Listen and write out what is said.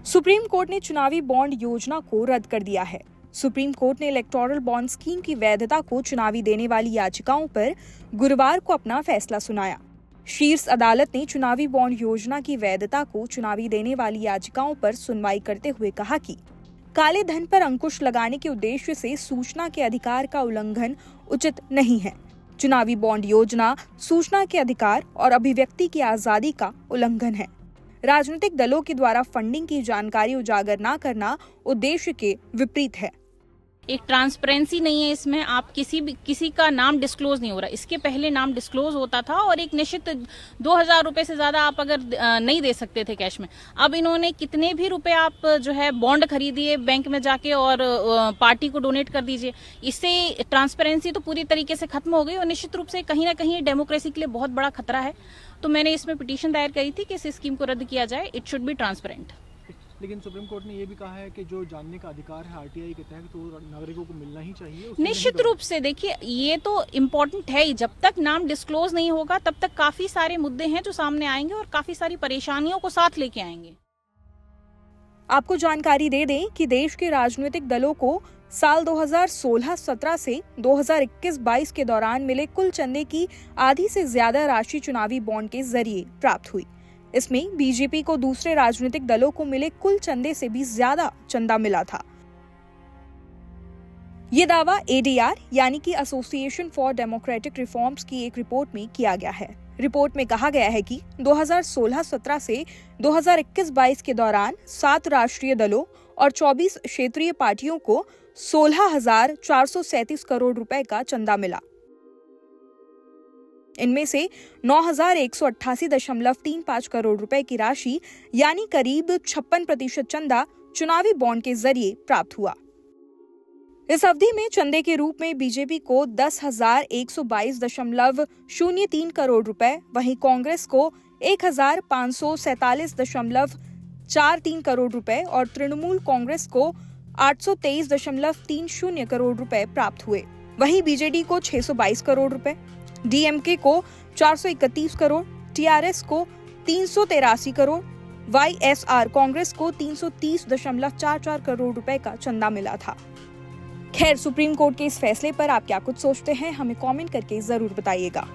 Supreme court ने चुनावी bond योजना को रद्द कर दिया है। सुप्रीम कोर्ट ने इलेक्टोरल बॉन्ड स्कीम की वैधता को चुनावी देने वाली याचिकाओं पर गुरुवार को अपना फैसला सुनाया। शीर्ष अदालत ने चुनावी बॉन्ड योजना की वैधता को चुनावी देने वाली याचिकाओं पर सुनवाई करते हुए कहा कि काले धन पर अंकुश लगाने के उद्देश्य से सूचना के अधिकार का उल्लंघन उचित नहीं है। चुनावी बॉन्ड योजना सूचना के अधिकार और अभिव्यक्ति की आजादी का उल्लंघन है। राजनीतिक दलों के द्वारा फंडिंग की जानकारी उजागर न करना उद्देश्य के विपरीत है। एक ट्रांसपेरेंसी नहीं है इसमें। आप किसी का नाम डिस्क्लोज नहीं हो रहा। इसके पहले नाम डिस्क्लोज होता था और एक निश्चित 2000 रुपए से ज्यादा आप अगर नहीं दे सकते थे कैश में। अब इन्होंने कितने भी रुपए आप जो है बॉन्ड खरीदिए बैंक में जाके और पार्टी को डोनेट कर दीजिए। इससे ट्रांसपेरेंसी तो पूरी तरीके से खत्म हो गई और निश्चित रूप से कहीं ना कहीं डेमोक्रेसी के लिए बहुत बड़ा खतरा है। तो मैंने इसमें पिटीशन दायर करी थी कि इस स्कीम को रद्द किया जाए। It should be transparent. लेकिन सुप्रीम कोर्ट ने ये भी कहा है कि जो जानने का अधिकार है आरटीआई के तहत तो नागरिकों को मिलना ही चाहिए। निश्चित रूप से देखिए, ये तो इम्पोर्टेंट है ही। जब तक नाम डिस्क्लोज नहीं होगा तब तक काफी सारे मुद्दे हैं जो सामने आएंगे और काफी सारी परेशानियों को साथ लेके आएंगे। आपको जानकारी दे दें कि देश के राजनीतिक दलों को साल 2016-17 से 2021-22 के दौरान मिले कुल चंदे की आधी से ज्यादा राशि चुनावी बॉन्ड के जरिए प्राप्त हुई। इसमें बीजेपी को दूसरे राजनीतिक दलों को मिले कुल चंदे से भी ज्यादा चंदा मिला था। ये दावा एडीआर यानी कि एसोसिएशन फॉर डेमोक्रेटिक रिफॉर्म्स की एक रिपोर्ट में किया गया है। रिपोर्ट में कहा गया है कि 2016-17 से 2021-22 के दौरान 7 राष्ट्रीय दलों और 24 क्षेत्रीय पार्टियों को 16,437 करोड़ रुपए का चंदा मिला। इनमें से 9,188.35 करोड़ रुपए की राशि यानी करीब 56% चंदा चुनावी बॉन्ड के जरिए प्राप्त हुआ। इस अवधि में चंदे के रूप में बीजेपी को 10,122.03 करोड़ रुपए, वहीं कांग्रेस को 1,547.43 करोड़ रुपए और तृणमूल कांग्रेस को 823.30 करोड़ रुपए प्राप्त हुए। वहीं बीजेडी को 622 करोड़ रुपए, डीएमके को 431 करोड़, टीआरएस को 383 करोड़, वाईएसआर कांग्रेस को 330.44 करोड़ रुपए का चंदा मिला था। खैर, सुप्रीम कोर्ट के इस फैसले पर आप क्या कुछ सोचते हैं, हमें कमेंट करके जरूर बताइएगा।